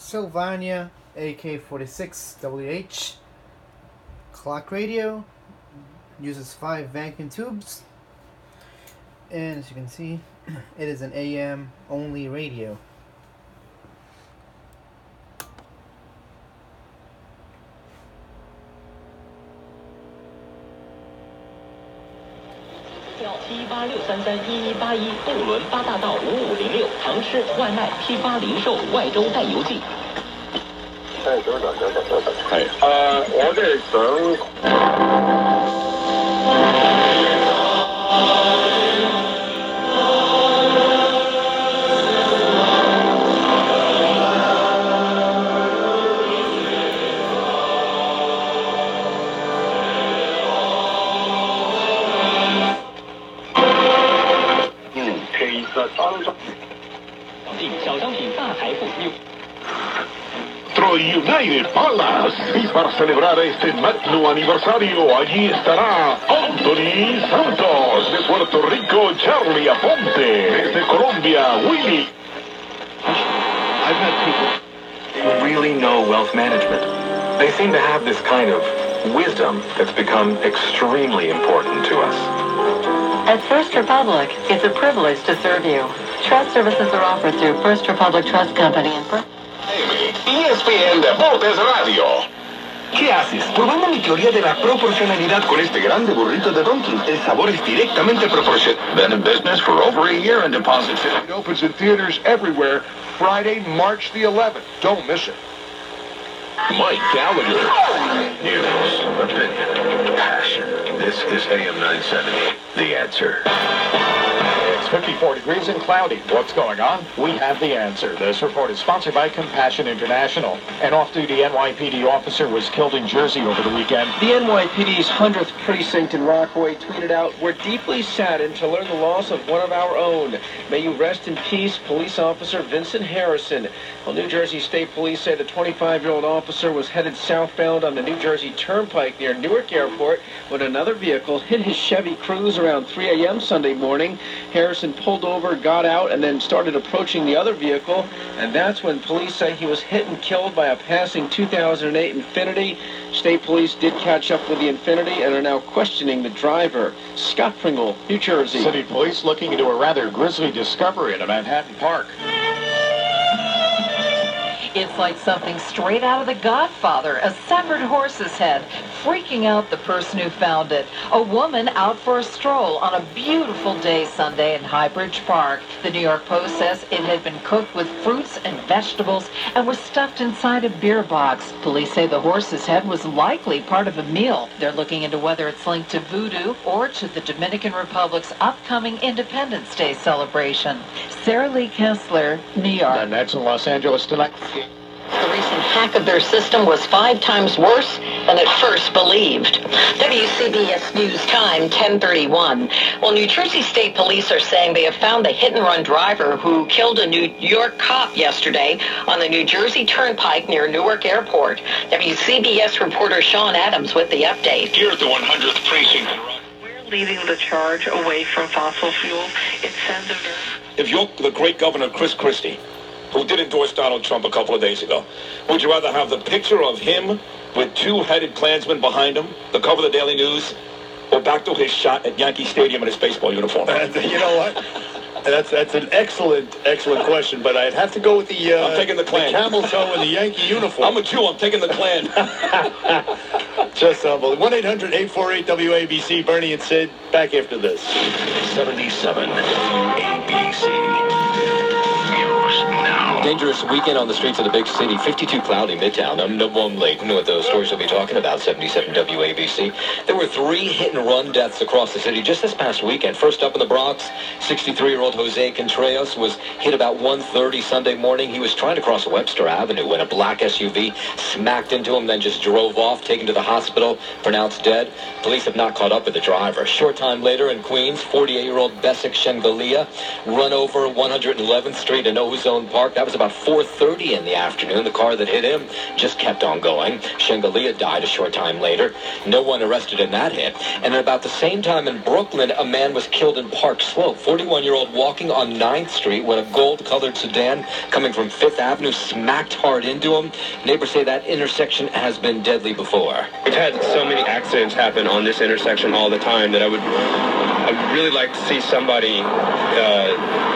Sylvania AK46WH clock radio. Uses 5 vacuum tubes, and as you can see, it is an AM only radio. T86331181渡轮八大道5506常吃外卖批发零售外州带邮寄。我哋想。其實當中，小商品大財富。United Palace y para celebrar este magno aniversario allí estará Anthony Santos de Puerto Rico, Charlie Aponte desde Colombia, Willy. I've met people who really know wealth management. They seem to have this kind of wisdom that's become extremely important to us. At First Republic, it's a privilege to serve you. Trust services are offered through First Republic Trust Company and ESPN Deportes Radio. ¿Qué haces? Probando mi teoría de la proporcionalidad con este grande burrito de Dunkin'. El sabor es directamente proporcional. Been in business for over a year and deposits. It opens in theaters everywhere Friday, March the 11th. Don't miss it. Mike Gallagher. News, opinion, passion. This is AM 970. The Answer. It's 54 degrees and cloudy. What's going on? We have the answer. This report is sponsored by Compassion International. An off-duty NYPD officer was killed in Jersey over the weekend. The NYPD's 100th precinct in Rockaway tweeted out, "We're deeply saddened to learn the loss of one of our own. May you rest in peace, police officer Vincent Harrison." Well, New Jersey State Police say the 25-year-old officer was headed southbound on the New Jersey Turnpike near Newark Airport when another vehicle hit his Chevy Cruze around 3 a.m. Sunday morning. Harrison pulled over, got out, and then started approaching the other vehicle, and that's when police say he was hit and killed by a passing 2008 Infiniti. State police did catch up with the Infiniti and are now questioning the driver. Scott Pringle, New Jersey. City police looking into a rather grisly discovery in a Manhattan park. It's like something straight out of The Godfather, a severed horse's head, freaking out the person who found it. A woman out for a stroll on a beautiful day Sunday in Highbridge Park. The New York Post says it had been cooked with fruits and vegetables and was stuffed inside a beer box. Police say the horse's head was likely part of a meal. They're looking into whether it's linked to voodoo or to the Dominican Republic's upcoming Independence Day celebration. Sarah Lee Kessler, New York. And that's in Los Angeles tonight. The recent hack of their system was 5 times worse than at first believed. WCBS News Time, 10:31. Well, New Jersey State Police are saying they have found the hit-and-run driver who killed a New York cop yesterday on the New Jersey Turnpike near Newark Airport. WCBS reporter Sean Adams with the update. Here's the 100th precinct. We're leading the charge away from fossil fuels. It sends a very... If you're the great Governor Chris Christie, who did endorse Donald Trump a couple of days ago, would you rather have the picture of him with 2-headed Klansmen behind him, the cover of the Daily News, or back to his shot at Yankee Stadium in his baseball uniform? You know what? That's an excellent question, but I'd have to go with the I'm taking the Klan. The camel toe and the Yankee uniform. I'm a Jew. I'm taking the Klan. Just unbelievable. 1-800-848-WABC. Bernie and Sid, back after this. 77 WABC. Dangerous weekend on the streets of the big city. 52 cloudy Midtown. No one late. You know what those stories we'll be talking about. 77 WABC. There were 3 hit-and-run deaths across the city just this past weekend. First up in the Bronx, 63-year-old Jose Contreras was hit about 1:30 Sunday morning. He was trying to cross Webster Avenue when a black SUV smacked into him, then just drove off, taken to the hospital, pronounced dead. Police have not caught up with the driver. Short time later in Queens, 48-year-old Besik Shengalia run over 111th Street in Ozone Park. That was was about 4:30 in the afternoon. The car that hit him just kept on going. Shengalia died a short time later. No one arrested in that hit. And at about the same time in Brooklyn, a man was killed in Park Slope. 41-year-old walking on 9th Street when a gold-colored sedan coming from 5th Avenue smacked hard into him. Neighbors say that intersection has been deadly before. We've had so many accidents happen on this intersection all the time that I'd really like to see somebody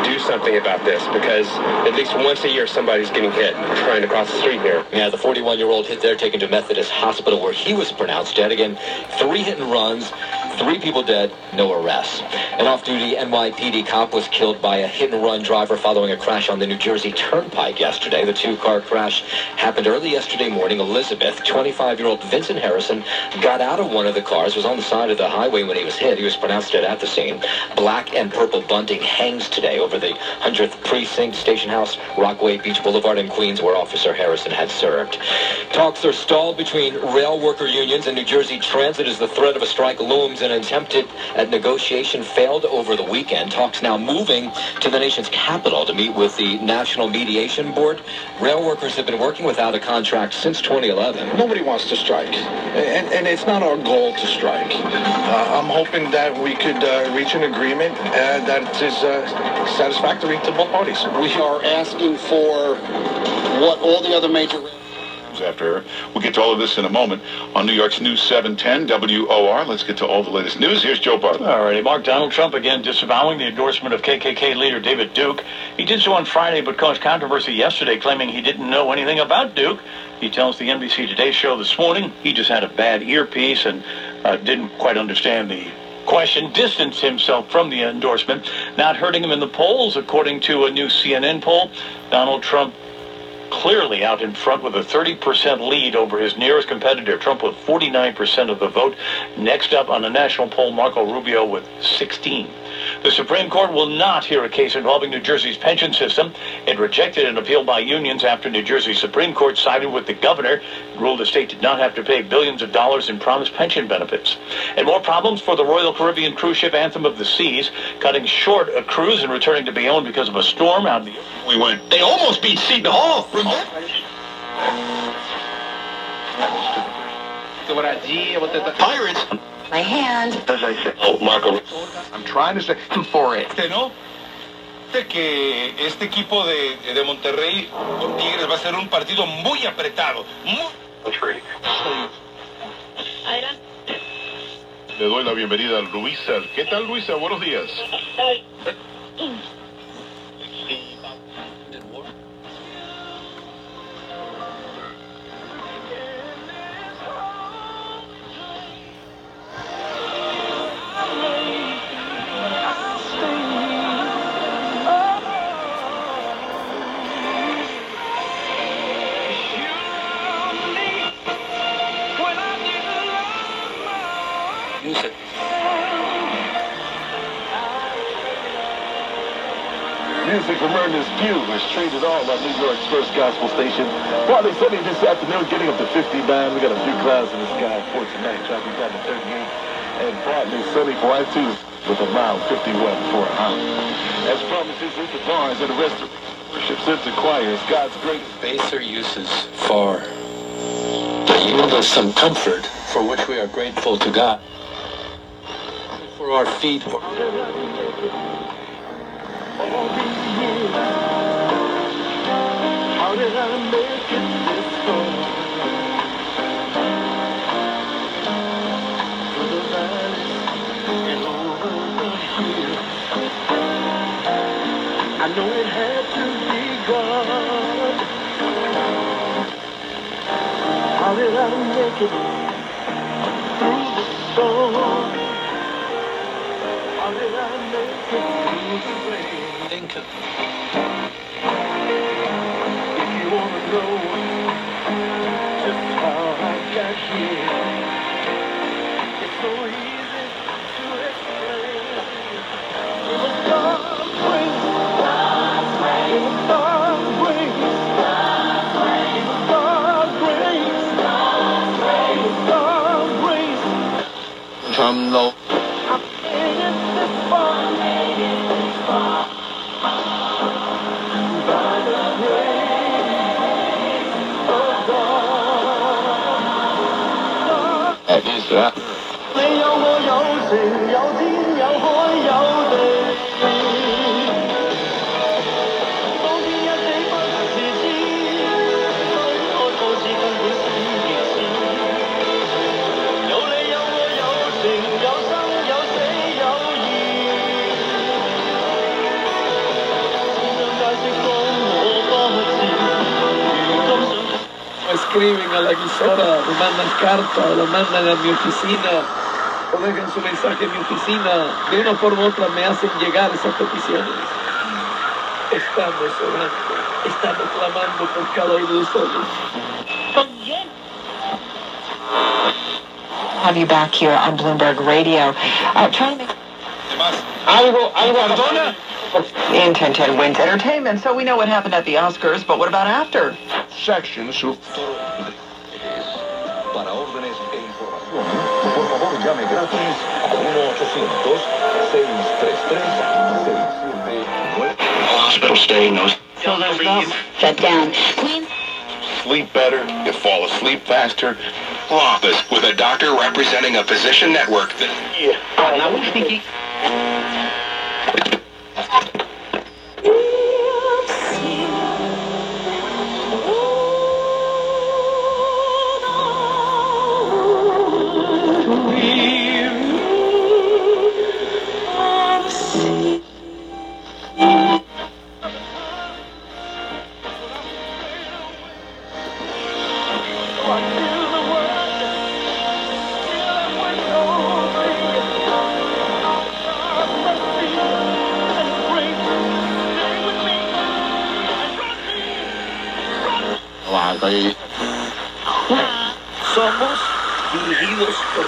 do something about this, because at least once a year somebody's getting hit trying to cross the street here. Yeah, the 41-year-old hit there, taken to Methodist Hospital where he was pronounced dead. Again, 3 hit and runs, 3 people dead, no arrests. An off-duty NYPD cop was killed by a hit-and-run driver following a crash on the New Jersey Turnpike yesterday. The 2-car crash happened early yesterday morning. Elizabeth, 25-year-old Vincent Harrison, got out of one of the cars, was on the side of the highway when he was hit. He was pronounced dead at the scene. Black and purple bunting hangs today over the 100th Precinct, Station House, Rockaway Beach Boulevard in Queens, where Officer Harrison had served. Talks are stalled between rail worker unions and New Jersey Transit as the threat of a strike looms. An attempt at negotiation failed over the weekend. Talks now moving to the nation's capital to meet with the National Mediation Board. Rail workers have been working without a contract since 2011. Nobody wants to strike, and it's not our goal to strike. I'm hoping that we could reach an agreement that is satisfactory to both parties. We are asking for what all the other major... After her. We'll get to all of this in a moment on New York's News 710 WOR. Let's get to all the latest news. Here's Joe Bartlett. All righty, Mark. Donald Trump again disavowing the endorsement of KKK leader David Duke. He did so on Friday, but caused controversy yesterday, claiming he didn't know anything about Duke. He tells the NBC Today show this morning he just had a bad earpiece and didn't quite understand the question, distanced himself from the endorsement, not hurting him in the polls. According to a new CNN poll, Donald Trump clearly out in front with a 30% lead over his nearest competitor. Trump with 49% of the vote. Next up on a national poll, Marco Rubio with 16%. The Supreme Court will not hear a case involving New Jersey's pension system. It rejected an appeal by unions after New Jersey's Supreme Court sided with the governor, ruled the state did not have to pay billions of dollars in promised pension benefits. And more problems for the Royal Caribbean cruise ship Anthem of the Seas, cutting short a cruise and returning to Bayonne because of a storm out in the... We went. They almost beat Seton Hall. Pirates. My hand. As I said, oh, Marco. I'm trying to say for it. ¿No? Que este equipo de Monterrey con Tigres va a ser un partido muy apretado. Le doy la bienvenida a Luisa. ¿Qué tal, Luisa? Buenos días. Music. Music from Ernest Pugh was traded all on New York's first gospel station. Partly sunny this afternoon, getting up to 59. We got a few clouds in the sky for tonight, dropping down to 38. And partly sunny for I too, with a mild 51 for an hour. As promises at the bars and the restaurant, worship center choirs, God's great baser uses for yield us some comfort, for which we are grateful to God. For our feet. How did I make it this far? Through the valleys and over the hills, I know it had to be God. How did I make it through the storm? How did I make it through the rain? Think of if you want to know just how I got here, it's so easy to explain. It was God's grace. It was God's grace. It was God's grace. It was God's grace. from low. By the grace is that? Escriben a la emisora, me mandan carta, o la mandan a mi oficina, o dejan su mensaje en mi oficina. De una forma u otra me hacen llegar esas peticiones. Estamos orando, estamos clamando por cada uno de ustedes. Have you back here on Bloomberg Radio. Trying to make... Algo, Ardona? In 1010 Wins Entertainment, so we know what happened at the Oscars, but what about after? Sections of... Para órdenes e información, por favor llame gratis a 1-800-633-6799. Hospital stay, no. So there's no... Shut down. Sleep better, you fall asleep faster. Office with a doctor representing a physician network that... Somos dirigidos por